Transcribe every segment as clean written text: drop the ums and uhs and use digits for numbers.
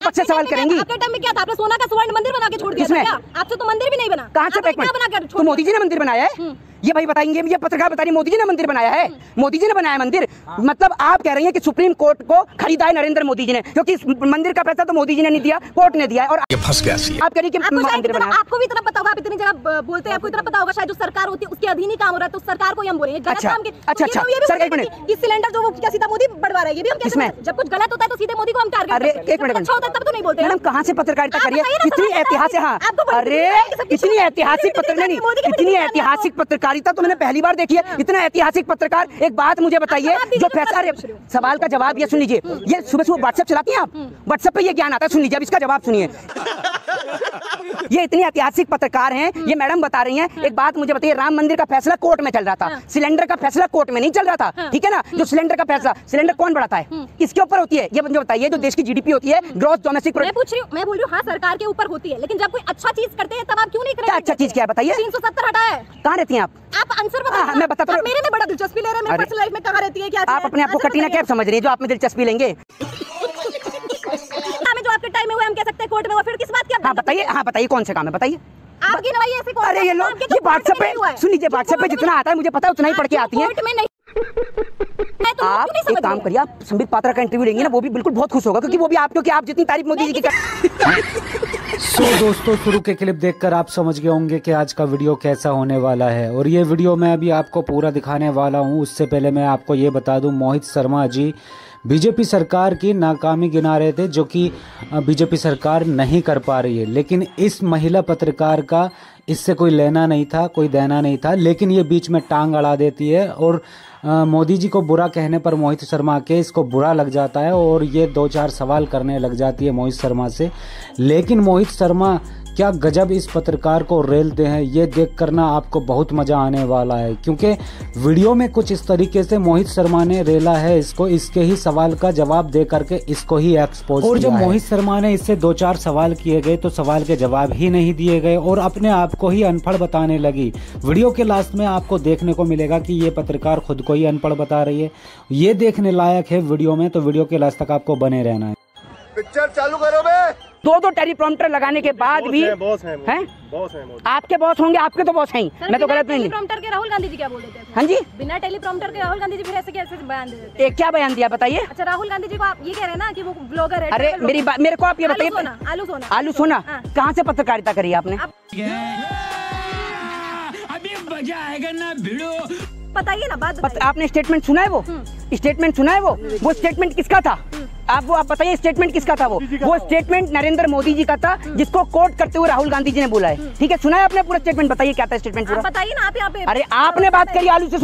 पक्ष से सवाल करेंगी। आपके टाइम में क्या था? आपने सोना का स्वर्ण मंदिर बना के छोड़ दिया था। आपसे तो मंदिर भी नहीं बना। कहाँ से? तो मोदी जी ने मंदिर बनाया है। ये भाई बताएंगे, ये पत्रकार बता रही मोदी जी ने मंदिर बनाया है। मोदी जी ने बनाया मंदिर। मतलब आप कह रही हैं कि सुप्रीम कोर्ट को खरीदा है नरेंद्र मोदी जी ने, क्योंकि मंदिर का पैसा तो मोदी जी ने नहीं दिया, कोर्ट ने दिया है। और ये फंस गया। आप कह रही कि मंदिर बनाया। आपको भी इतना पता होगा, आप इतनी जगह बोलते हैं, आपको इतना पता होगा शायद जो सरकार होती है उसके अधीन ही काम हो रहा है, तो सरकार को हम बोल रहे हैं अच्छा सर एक मिनट, कि सिलेंडर जो क्या सीधा मोदी बढ़वा रहा है, ये भी हम कहते हैं। जब कुछ गलत होता है तो सीधे मोदी को हम टारगेट करते हैं। एक मिनट, अच्छा होता है तब तो नहीं बोलते। मैडम कहाँ से पत्रकारिता करिए? इतनी ऐतिहासिक, हाँ अरे इतनी ऐतिहासिक इतनी ऐतिहासिक पत्रकारिता तो मैंने पहली बार देखी है। इतना ऐतिहासिक पत्रकार। एक बात मुझे बताइए, जो फैसला, सवाल का जवाब ये सुन लीजिए। ये सुबह सुबह व्हाट्सएप चलाती हैं आप? व्हाट्सएप पे ये ज्ञान आता है, सुन लीजिए, अब इसका जवाब सुनिए। ये इतनी ऐतिहासिक पत्रकार हैं, ये मैडम बता रही हैं। एक बात मुझे बताइए, राम मंदिर का फैसला कोर्ट में चल रहा था, सिलेंडर का फैसला कोर्ट में नहीं चल रहा था, ठीक है ना? जो सिलेंडर का फैसला, सिलेंडर कौन बढ़ाता है, किसके ऊपर होती है, ये मुझे बताइए। जो देश की जीडीपी होती है, ग्रॉस डोमेस्टिक प्रोडक्ट, मैं बोल रही हूँ, हाँ सरकार के ऊपर होती है, लेकिन जब कोई अच्छा चीज करते हैं तब आप क्यों नहीं करते? क्या अच्छा चीज क्या है बताइए? 370 हटा है। कहाँ रहती हैं आप? आंसर बताओ। मैं बताता हूँ। मेरे में बड़ा दिलचस्पी ले रहे हैं, मेरी पर्सनल लाइफ में कहाँ रहती है क्या? आप अपने आप को कटरीना कैफ समझ रही है जो आप में दिलचस्पी लेंगे? जो आपके टाइम में हुआ हम कह सकते हैं कोर्ट में हुआ, फिर किस बात की? हाँ बताइए कौन से काम है बताइए। आपकी नवाई ऐसे कौन? अरे ये लोग ये व्हाट्सएप पे सुन लीजिए, व्हाट्सएप पे जितना आता है मुझे पता है उतना ही पढ़ के आती है। आप एक काम करिए, आप संबित पात्रा का इंटरव्यू लेंगे ना, वो भी बिल्कुल बहुत खुश होगा, क्योंकि वो भी आप, क्योंकि आप जितनी तारीफ मोदी जी की दोस्तों शुरू के क्लिप देखकर आप समझ गए होंगे कि आज का वीडियो कैसा होने वाला है, और ये वीडियो मैं अभी आपको पूरा दिखाने वाला हूँ। उससे पहले मैं आपको ये बता दूं, मोहित शर्मा जी बीजेपी सरकार की नाकामी गिना रहे थे, जो कि बीजेपी सरकार नहीं कर पा रही है। लेकिन इस महिला पत्रकार का इससे कोई लेना नहीं था, कोई देना नहीं था, लेकिन ये बीच में टांग अड़ा देती है और मोदी जी को बुरा कहने पर मोहित शर्मा के इसको बुरा लग जाता है और ये 2-4 सवाल करने लग जाती है मोहित शर्मा से। लेकिन मोहित शर्मा क्या गजब इस पत्रकार को रेलते हैं, ये देख करना आपको बहुत मजा आने वाला है, क्योंकि वीडियो में कुछ इस तरीके से मोहित शर्मा ने रेला है इसको, इसके ही सवाल का जवाब दे करके इसको ही एक्सपोज किया। और जब मोहित शर्मा ने इससे 2-4 सवाल किए गए तो सवाल के जवाब ही नहीं दिए गए और अपने आप को ही अनपढ़ बताने लगी। वीडियो के लास्ट में आपको देखने को मिलेगा कि ये पत्रकार खुद को ही अनपढ़ बता रही है। ये देखने लायक है वीडियो में, तो वीडियो के लास्ट तक आपको बने रहना है। पिक्चर चालू करो बे। दो टेलीप्रॉम्प्टर लगाने के बाद भी बॉस हैं आपके बॉस होंगे, आपके तो बॉस हैं ही। मैं तो गलत नहीं। टेलीप्रॉम्प्टर के राहुल गांधी जी क्या बोल देते हैं? हाँ जी, बिना टेलीप्रॉम्प्टर के राहुल गांधी जी फिर ऐसे कैसे बयान दे देते हैं? क्या बयान दिया बताइए? अच्छा, राहुल गांधी जी को आप ये कह रहे हैं ना कि वो ब्लॉगर है? अरे मेरे को आप ये बताइए, आलू सोना कहाँ से पत्रकारिता करी आपने? अभी मजा आएगा ना भिड़ो। बताइए ना बात। आपने स्टेटमेंट सुना है? वो स्टेटमेंट सुना है? वो स्टेटमेंट किसका था? आप बताइए स्टेटमेंट किसका था? वो स्टेटमेंट नरेंद्र मोदी जी का था, जिसको कोट करते हुए राहुल गांधी जी ने बोला है। ठीक है, सुना है आपने पूरा स्टेटमेंट? बताइए क्या था स्टेटमेंट पूरा? बताइए ना आप यहाँ पे। अरे आपने बात करी आलू से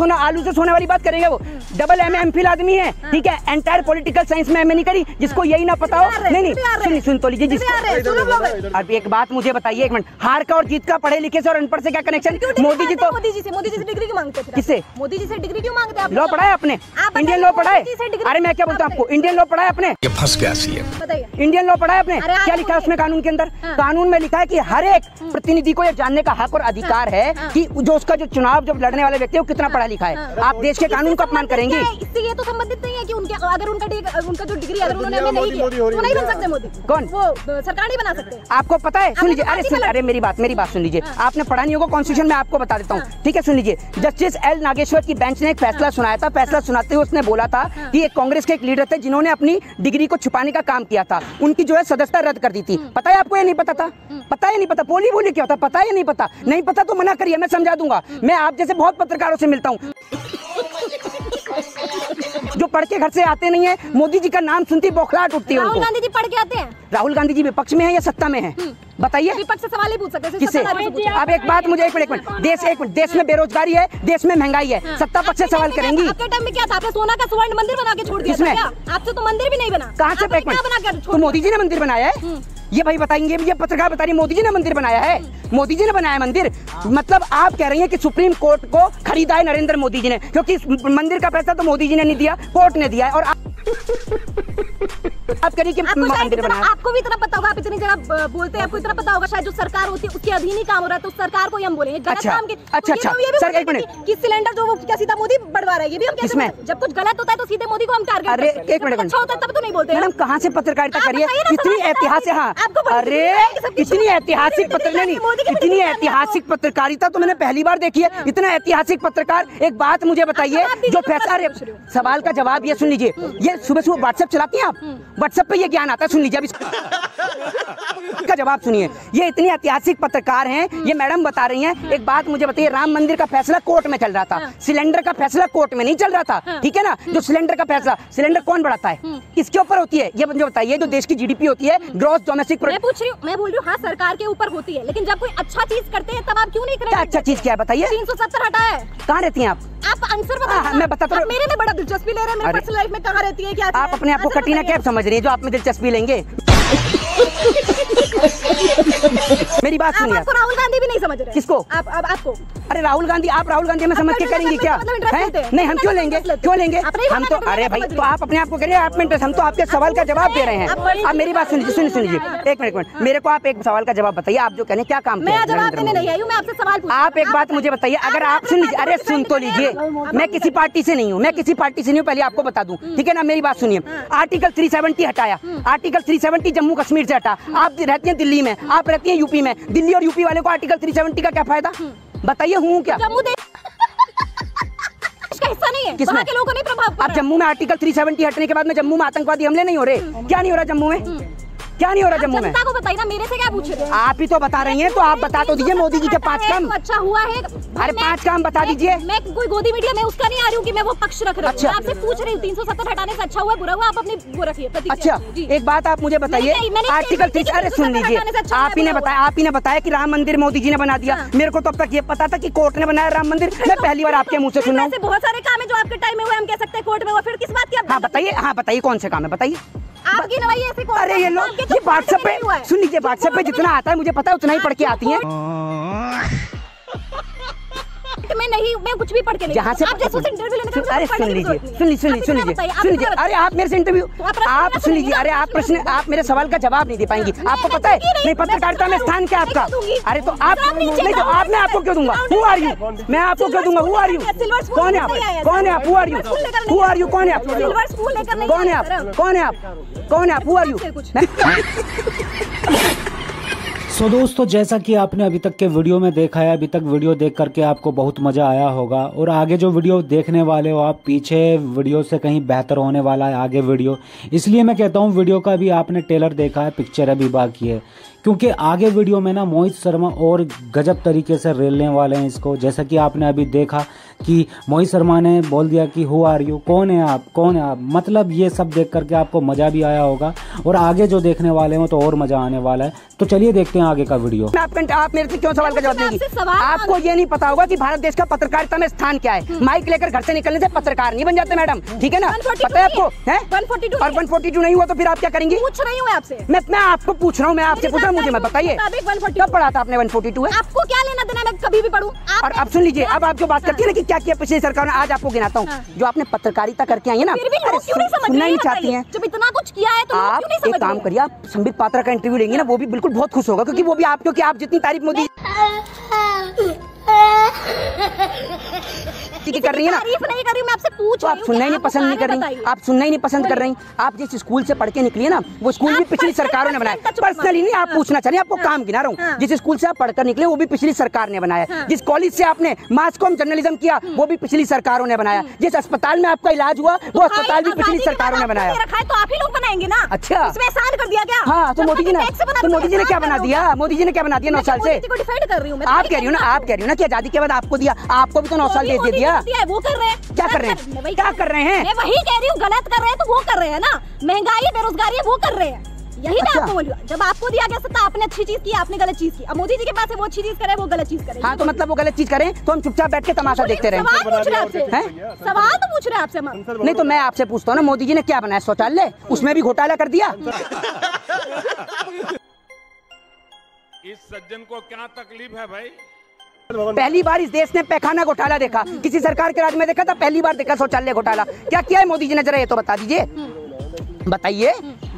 सोने वाली बात करेंगे। वो डबल MA आदमी है, ठीक है, एंटायर पॉलिटिकल साइंस में MA नहीं करी, जिसको यही ना पता हो। नहीं सुन तो लीजिए जिसको। अब एक बात मुझे बताइए, एक मिनट, हार का और जीत का पढ़े लिखे से और अनपढ़ से क्या कनेक्शन? मोदी जी से डिग्री क्यों मांगते थे? किससे? मोदी जी से डिग्री क्यों मांगते हैं? लॉ पढ़ा है आपने? इंडियन लॉ पढ़ा है? अरे मैं क्या बोलता हूँ आपको, इंडियन लॉ पढ़ा है आपने? ये फंस गया सी है। इंडियन लॉ पढ़ा है आपने? क्या लिखा है उसमें कानून के अंदर? कानून में लिखा है कि हर एक प्रतिनिधि को यह जानने का हक और अधिकार है कि जो उसका जो चुनाव जब लड़ने वाले व्यक्ति है वो कितना पढ़ा लिखा है। आप देश के कानून को अपमान करेंगे? इससे ये तो संबंधित नहीं है कि उनके अगर उनका जो डिग्री अगर उन्होंने नहीं किया तो नहीं बन सकते मोदी। कौन? वो सरकार नहीं बना सकते। आपको पता है? सुन लीजिए, अरे मेरी बात सुन लीजिए। आपने पढ़ा नहीं होगा कॉन्स्टिट्यूशन में, आपको बता देता हूँ, ठीक है? सुन लीजिए, जस्टिस L नागेश्वर की बेंच ने एक फैसला सुनाया था। फैसला सुनाते हुए उसने बोला था कि एक कांग्रेस के एक लीडर थे जिन्होंने अपनी डिग्री को छुपाने का काम किया था, उनकी जो है सदस्यता रद्द कर दी थी। पता है आपको? ये नहीं पता था? पता है नहीं पता? बोली क्या होता? पता है या नहीं पता? नहीं पता तो मना करिए, मैं समझा दूंगा। मैं आप जैसे बहुत पत्रकारों से मिलता हूँ जो पढ़ के घर से आते नहीं है, मोदी जी का नाम सुनती बौखलाहट उठती है। राहुल गांधी जी पढ़ के आते हैं? राहुल गांधी जी विपक्ष में है या सत्ता में है? बताइए। विपक्ष से सवाल ही पूछ सकते हैं किससे? अब एक बात मुझे एक मिनट, देश में बेरोजगारी है, देश में महंगाई है, सत्ता पक्ष से सवाल करेंगी? आपके टाइम में क्या था? आपने सोना का स्वर्ण मंदिर बना के छोड़ दिया था क्या? आपसे तो मंदिर भी नहीं बना। कहाँ से? तो मोदी जी ने मंदिर बनाया है। ये भाई बताएंगे, ये पत्रकार बता रही मोदी जी ने मंदिर बनाया है। मोदी जी ने बनाया मंदिर। मतलब आप कह रही हैं कि सुप्रीम कोर्ट को खरीदा है नरेंद्र मोदी जी ने, क्योंकि मंदिर का पैसा तो मोदी जी ने नहीं दिया, कोर्ट ने दिया है। और आप करिए कि मंदिर बनाया। आपको भी इतना पता होगा, आप इतनी जगह बोलते हैं, आपको इतना पता होगा शायद जो सरकार होती है उसके अधीन ही काम हो रहा है, तो सरकार को ही हम बोलेंगे गलत काम के। अच्छा सर एक मिनट कि सिलेंडर जो वो क्या सीधा मोदी बढ़वा रहा है, ये भी हम किसमें? जब कुछ गलत होता है तो सीधे मोदी को हम टारगेट अरे करते हैं। एक मिनट अच्छा होता है तब तो नहीं बोलते। मैडम कहाँ से पत्रकारिता करिए, इतनी ऐतिहासिक। हाँ अरे इतनी ऐतिहासिक इतनी ऐतिहासिक पत्रकारिता तो मैंने पहली बार देखी है। इतना ऐतिहासिक पत्रकार। एक बात मुझे बताइए, जो फैसला सवाल का जवाब ये सुन लीजिए, ये सुबह सुबह व्हाट्सएप चलाती हैं आप, व्हाट्सएप पे ये ज्ञान आता है, सुन लीजिए अभी का जवाब सुनिए। ये इतनी ऐतिहासिक पत्रकार हैं, ये मैडम बता रही हैं। एक बात मुझे बताइए, राम मंदिर का फैसला कोर्ट में चल रहा था, सिलेंडर का फैसला कोर्ट में नहीं चल रहा था, ठीक है ना। जो सिलेंडर का फैसला, सिलेंडर कौन बढ़ाता है, किसके ऊपर होती है, ये मुझे बताइए। जो देश की जीडीपी होती है, ग्रॉस डोमेस्टिक प्रोडक्ट, मैं बोल रही हूँ हाँ सरकार के ऊपर होती है, लेकिन जब कोई अच्छा चीज करते हैं तब आप क्यों नहीं करेंगे? क्या अच्छा चीज क्या है बताइए? 370 हटा है। कहाँ रहती हैं आप आंसर बताइए। मैं बताता हूँ। मेरे में बड़ा दिलचस्पी ले रहे हैं, मेरी पर्सनल लाइफ में कहाँ रहती है, क्या आप अपने आप को कटीना कैब समझ रही है जो आप में दिलचस्पी लेंगे? मेरी बात सुनिए। आपको राहुल गांधी भी नहीं समझ रहे? किसको? आपको। अरे राहुल गांधी, आप राहुल गांधी में समझ के करेंगी क्या? नहीं हम क्यों लेंगे, क्यों लेंगे हम तो। अरे भाई तो आप अपने आप को करिए, आप में इंटरेस्ट, हम तो आपके सवाल का जवाब दे रहे हैं। आप मेरी बात सुन लीजिए, एक मिनट मेरे को आप एक सवाल का जवाब बताइए। आप जो कहने क्या काम किया? मैं जवाब देने नहीं आई हूँ, मैं आपसे सवाल पूछ। आप एक बात मुझे बताइए, अगर आप सुन लीजिए, अरे सुन तो लीजिए, मैं किसी पार्टी से नहीं हूँ, पहले आपको बता दूं, ठीक है ना। मेरी बात सुनिए, आर्टिकल 370 हटाया, आर्टिकल 370 जम्मू कश्मीर से हटा। आप रहती हैं दिल्ली में, आप रहती हैं यूपी में, दिल्ली और यूपी वाले को आर्टिकल 370 का क्या फायदा बताइए? हूँ क्या जम्मू इसका हिस्सा नहीं है? किसमें? के लोगों ने प्रभाव। अब जम्मू में आर्टिकल 370 हटने के बाद में जम्मू में आतंकवादी हमले नहीं हो रहे? क्या नहीं हो रहा जम्मू में? क्या नहीं हो रहा जम्मू में? जनता को बताइए ना, मेरे से क्या पूछ रहे हैं? आप ही तो बता रही हैं, तो आप बता तो दीजिए मोदी जी के 5 काम। अच्छा हुआ है। अरे 5 काम बता दीजिए। मैं कोई गोदी मीडिया में उसका नहीं आ रही हूँ कि मैं वो पक्ष रख रही हूँ। अच्छा। मैं आपसे पूछ रही हूँ 370 हटाने से अच्छा हुआ बुरा हुआ, आप अपनी वो रखिए। अच्छा एक बात आप मुझे बताइए, आर्टिकल 3, अरे सुन लीजिए, आप ही ने बताया कि राम मंदिर मोदी जी ने बना दिया। मेरे को तो अब तक ये पता था कि कोर्ट ने बनाया राम मंदिर। मैं पहली बार आपके मुँह से सुन रहा हूँ। बहुत सारे काम है जो आपके टाइम में हुए, हम कह सकते हैं कोर्ट में हुआ, फिर किस बात की? हाँ बताइए कौन से काम है बताइए। आपकी नवाई ऐसे कौन? अरे ये लोग ये व्हाट्सएप पे सुन लीजिए, व्हाट्सएप पे जितना आता है मुझे पता है उतना ही पढ़ के आती है। मैं नहीं, मैं कुछ भी पढ़ के नहीं। जहाँ से आप जैसे इंटरव्यू लेने का अरे सुन लीजिए, अरे आप मेरे से इंटरव्यू आप सुन लीजिए। अरे आप प्रश्न, आप मेरे सवाल का जवाब नहीं दे पाएंगी। आपको पता है नहीं पत्रकारिता में स्थान क्या आपका? अरे तो आप नहीं, तो आप मैं आपको क्यों दूंगा? Who are you? मैं आपको क्यों दूंगा? Who are you? कौन है आप? कौन है आप? Who are you? Who are you? कौन है आप? कौन है आप? कौन है आप? कौन है आप? Who are you? सो दोस्तों, जैसा कि आपने अभी तक के वीडियो में देखा है, अभी तक वीडियो देख करके आपको बहुत मज़ा आया होगा और आगे जो वीडियो देखने वाले हो आप, पीछे वीडियो से कहीं बेहतर होने वाला है आगे वीडियो। इसलिए मैं कहता हूँ वीडियो का भी आपने ट्रेलर देखा है, पिक्चर अभी बाकी है, क्योंकि आगे वीडियो में ना मोहित शर्मा और गजब तरीके से रेलने वाले हैं इसको। जैसा कि आपने अभी देखा कि मोहित शर्मा ने बोल दिया कि हु आर यू, कौन है आप, कौन है आप। मतलब ये सब देख करके आपको मज़ा भी आया होगा और आगे जो देखने वाले हो तो और मज़ा आने वाला है। तो चलिए देखते हैं आगे का वीडियो। आप मेरे से क्यों सवाल का जवाब देंगी? आपको ये नहीं पता होगा कि भारत देश का पत्रकारिता में स्थान क्या है। माइक लेकर घर से निकलने से पत्रकार नहीं बन जाते मैडम, ठीक है ना? पता है आपको? 142 और 142 नहीं हुआ तो फिर आप क्या करेंगी? पूछ रही हूँ आपसे। मैं आपको पूछ रहा हूँ, मैं आपसे पूछ रहा हूँ, मुझे मत बताइए कब पढ़ा था आपने 142 है? आपको क्या लेना देना, मैं कभी भी पढ़ूं। और अब सुन लीजिए, अब आप जो बात करती है ना कि क्या किया पिछली सरकार ने, आज आपको गिनाता हूँ जो आपने पत्रकारिता करके आई है ना, सुनना नहीं चाहती हैं। जब इतना कुछ किया है तो आप एक काम करिए, आप संबित पात्रा का इंटरव्यू लेंगे ना, वो भी बिल्कुल बहुत खुश होगा, क्योंकि वो भी आप, क्योंकि आप जितनी तारीफ मोदी की कर रही है ना, तारीफ नहीं कर रही, मैं आपसे पूछ रही हूं। आप सुनना ही नहीं पसंद नहीं कर रही, आप सुनना ही नहीं पसंद कर रही। आप जिस स्कूल से पढ़ के निकली है ना, वो स्कूल भी पिछली सरकारों ने बनाया। पर्सनली नहीं आप पूछना चाहिए, आपको काम गिना रहा हूँ। जिस स्कूल से आप पढ़कर निकले वो भी पिछली सरकार ने बनाया। जिस कॉलेज से आपने मास कॉम जर्नलिज्म किया वो भी पिछली सरकारों ने बनाया। जिस अस्पताल में आपका इलाज हुआ वो अस्पताल भी पिछली सरकारों ने बनाया। तो आप ही लोग बनाएंगे ना? अच्छा, इसमें एहसान कर दिया क्या? हाँ, तो मोदी जी ने क्या बना दिया? मोदी जी ने क्या बना दिया 9 साल से? डिफेंड कर रही हूँ। आप कह रही हो ना कि आजादी के बाद आपको दिया, आपको भी तो 9 साल दे दिया। वो कर रहे हैं, क्या कर रहे हैं? क्या कर रहे हैं? मैं वही कह रही हूँ, गलत कर रहे हैं तो वो कर रहे हैं ना। महंगाई बेरोजगारी है वो कर रहे हैं, यही मैं आपको बोल रही हूँ। जब आपको दिया गया सत्ता, आपने अच्छी चीज की, आपने गलत चीज की। अब मोदी जी के पास है, वो अच्छी चीज करे, वो गलत चीज करे। हाँ, तो मतलब वो गलत चीज करें तो हम चुपचाप बैठ के तमाशा देखते रहे। सवाल पूछ रहे आपसे नहीं तो मैं आपसे पूछता हूँ ना, मोदी जी ने क्या बनाया? शौचालय, उसमें भी घोटाला कर दिया। इस सज्जन को क्या तकलीफ है भाई? पहली बार इस देश ने पैखाना घोटाला देखा, किसी सरकार के राज में देखा था, पहली बार देखा शौचालय घोटाला। क्या किया है मोदी जी ने, जरा ये तो बता दीजिए, बताइए।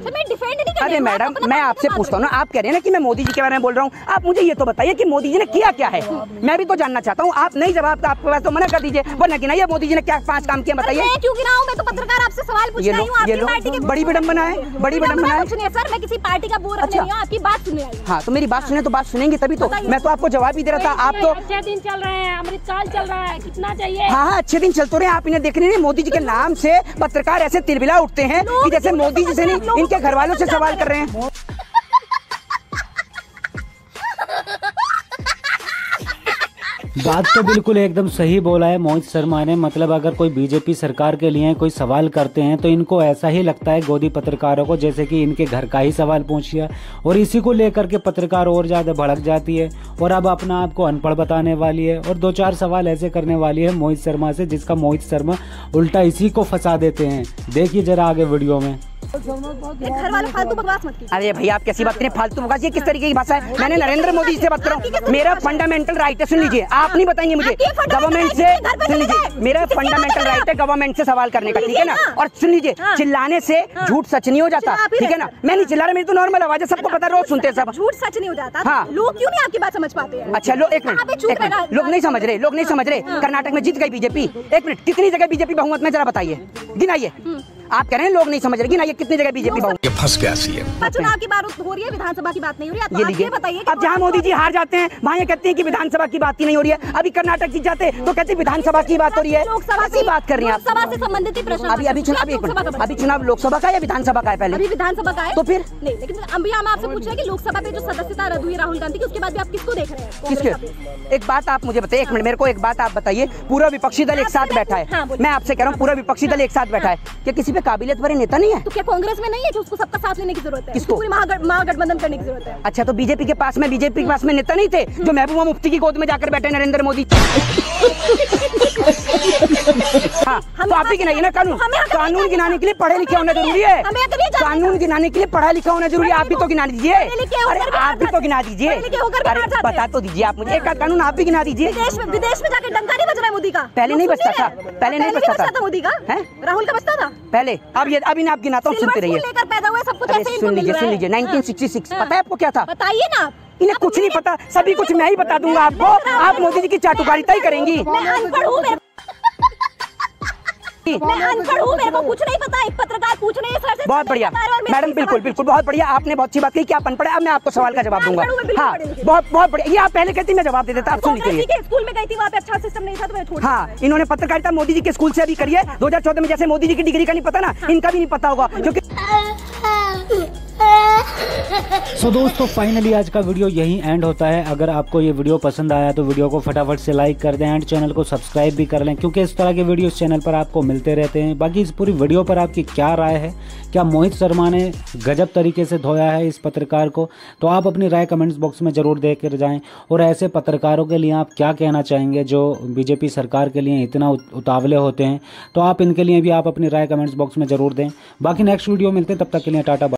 मैं डिफेंड नहीं कर रही। अरे मैडम, मैं आपसे पूछता हूँ ना, आप कह रहे हैं ना कि मैं मोदी जी के बारे में बोल रहा हूँ, आप मुझे ये तो बताइए कि मोदी जी ने किया क्या है, मैं भी तो जानना चाहता हूँ। आप नहीं जवाब तो आपके पास तो मना कर दीजिए, वरना गिनाइए मोदी जी ने क्या 5 काम किया बताइए। मैं क्यों गिनाऊं? मैं तो पत्रकार आपसे सवाल पूछ रही हूँ। ये लो बड़ी विडंबना है, बड़ी विडंबना है। सुनिए सर, मैं किसी पार्टी का बोल रही हूँ, आपकी बात सुन रही हूँ। हाँ, तो मेरी बात सुने तो बात सुनेंगी तभी तो। मैं तो आपको जवाब ही दे रहा था। आप तो अच्छे दिन चल रहे हैं, अमृतकाल चल रहा है, कितना चाहिए? हाँ, अच्छे दिन चल तो रहे हैं। आप इन्हें देख रहे हैं, मोदी जी के नाम से पत्रकार ऐसे तिलबिला उठते हैं कि जैसे मोदी जी से नहीं इनके घर वालों से सवाल कर रहे हैं। बात तो बिल्कुल एकदम सही बोला है मोहित शर्मा ने। मतलब अगर कोई बीजेपी सरकार के लिए कोई सवाल करते हैं तो इनको ऐसा ही लगता है गोदी पत्रकारों को, जैसे कि इनके घर का ही सवाल पूछ लिया, और इसी को लेकर के पत्रकार और ज्यादा भड़क जाती है और अब अपना आप को अनपढ़ बताने वाली है और 2-4 सवाल ऐसे करने वाली है मोहित शर्मा से, जिसका मोहित शर्मा उल्टा इसी को फंसा देते हैं। देखिए जरा आगे वीडियो में। घर वाले फालतू बकवास मत कीजिए। अरे भैया, आप कैसी बात करें? फालतू बकवास ये किस तरीके की भाषा है? मैंने नरेंद्र मोदी जी से बात कर रहा हूँ। मेरा फंडामेंटल राइट है, सुन लीजिए। आप नहीं बताएंगे मुझे गवर्नमेंट से, सुन लीजिए, मेरा फंडामेंटल राइट है गवर्नमेंट से सवाल करने का, ठीक है ना? और सुन लीजिए, चिल्लाने से झूठ सच नहीं हो जाता, ठीक है ना? मैं नहीं चिल्ला रहा, मेरी तो नॉर्मल आवाज है, सबको पता, रोज सुनते हैं सब। झूठ सच नहीं हो जाता। हाँ। लोग क्यों नहीं आपकी बात समझ पाते हैं? अच्छा लो, एक मिनट, लोग नहीं समझ रहे, लोग नहीं समझ रहे। कर्नाटक में जीत गई बीजेपी। एक मिनट, कितनी जगह बीजेपी बहुमत में, जरा बताइए, गिनाइए। आप कह रहे हैं लोग नहीं समझ रहे, गिनाइए कितनी जगह बीजेपी बहुमत। ये फंस गया सीएम। चुनाव की बात हो रही है, विधानसभा की बात नहीं हो रही है। ये लीजिए, अब जहाँ मोदी जी हार जाते हैं वहाँ ये कहते हैं कि विधानसभा की बात ही नहीं हो रही है। अभी कर्नाटक जीत जाते तो कहते हैं विधानसभा की बात हो रही है। ऐसी बात कर रही हैं आप। लोकसभा से संबंधित प्रश्न। अभी चुनाव लोकसभा का या विधानसभा का है? पहले अभी विधानसभा का है तो फिर नहीं, लेकिन अभी हम आपसे पूछ रहे हैं कि लोकसभा पे जो सदस्यता रद्द हुई राहुल गांधी की, उसके बाद भी आप किसको देख रहे हैं? किसके? एक बात आप मुझे बताइए, एक मिनट, मेरे को एक बात आप बताइए। पूरा विपक्षी दल एक साथ बैठा है, मैं आपसे कह रहा हूँ, पूरा विपक्षी दल एक साथ बैठा है, क्या किसी पे काबिलियत भरे नेता नहीं है? तो क्या कांग्रेस में नहीं है कि उसको सबका साथ लेने की जरूरत है? किसको? पूरी महागठबंधन करने की जरूरत है। अच्छा, तो बीजेपी के पास में नेता नहीं थे जो महबूबा मुफ्ती की गोद में जाकर बैठे नरेंद्र मोदी? हाँ, तो आप भी गिनाइए ना। कानून गिनाने के लिए पढ़े लिखे होना जरूरी है। कानून गिनाने के लिए पढ़ा लिखा होना जरूरी है। आप भी तो गिना दीजिए। अरे आप भी तो गिना दीजिए। अरे बता तो दीजिए आप मुझे, एक कानून आप भी गिना दीजिए। विदेश में जाकर डंका नहीं बज रहा है मोदी का? पहले नहीं बजता था, पहले नहीं बजता था मोदी का, राहुल का बजता था पहले। अब इन्हें आप गिनाता हूँ, सुनते रहिए। लेकर पैदा हुआ सब कुछ ऐसे ही सुन लीजिए 1966 पता है आपको क्या था? बताइए ना। इन्हें कुछ नहीं पता, सभी कुछ मैं ही बता दूंगा आपको। आप मोदी जी की चाटुकारिता ही करेंगी। मैं अनपढ़ हूँ, मेरे को कुछ नहीं पता। एक पत्रकार पूछ रहे हैं सर से। बहुत बढ़िया मैडम, बिल्कुल बहुत बढ़िया। आपने बहुत अच्छी बात कही कि आप अनपढ़ हैं। अब मैं आपको सवाल का जवाब दूंगा। हाँ, बहुत बढ़िया। ये आप पहले कहती, मैं जवाब दे देता। आप सुन लीजिए। स्कूल में गई थी, वहाँ पे अच्छा सिस्टम नहीं था, तो मैं छोड़। हाँ, इन्होंने पत्रकारिता मोदी जी के स्कूल से अभी करी है 2014 में। जैसे मोदी जी की डिग्री का नहीं पता ना, इनका भी नहीं पता होगा, क्योंकि सो दोस्तों, फाइनली आज का वीडियो यही एंड होता है। अगर आपको ये वीडियो पसंद आया तो वीडियो को फटाफट से लाइक कर दें एंड चैनल को सब्सक्राइब भी कर लें, क्योंकि इस तरह के वीडियो इस चैनल पर आपको मिलते रहते हैं। बाकी इस पूरी वीडियो पर आपकी क्या राय है? क्या मोहित शर्मा ने गजब तरीके से धोया है इस पत्रकार को? तो आप अपनी राय कमेंट्स बॉक्स में जरूर दे कर जाएं। और ऐसे पत्रकारों के लिए आप क्या कहना चाहेंगे जो बीजेपी सरकार के लिए इतना उतावले होते हैं? तो आप इनके लिए भी आप अपनी राय कमेंट्स बॉक्स में जरूर दें। बाकी नेक्स्ट वीडियो मिलते हैं, तब तक के लिए टाटा।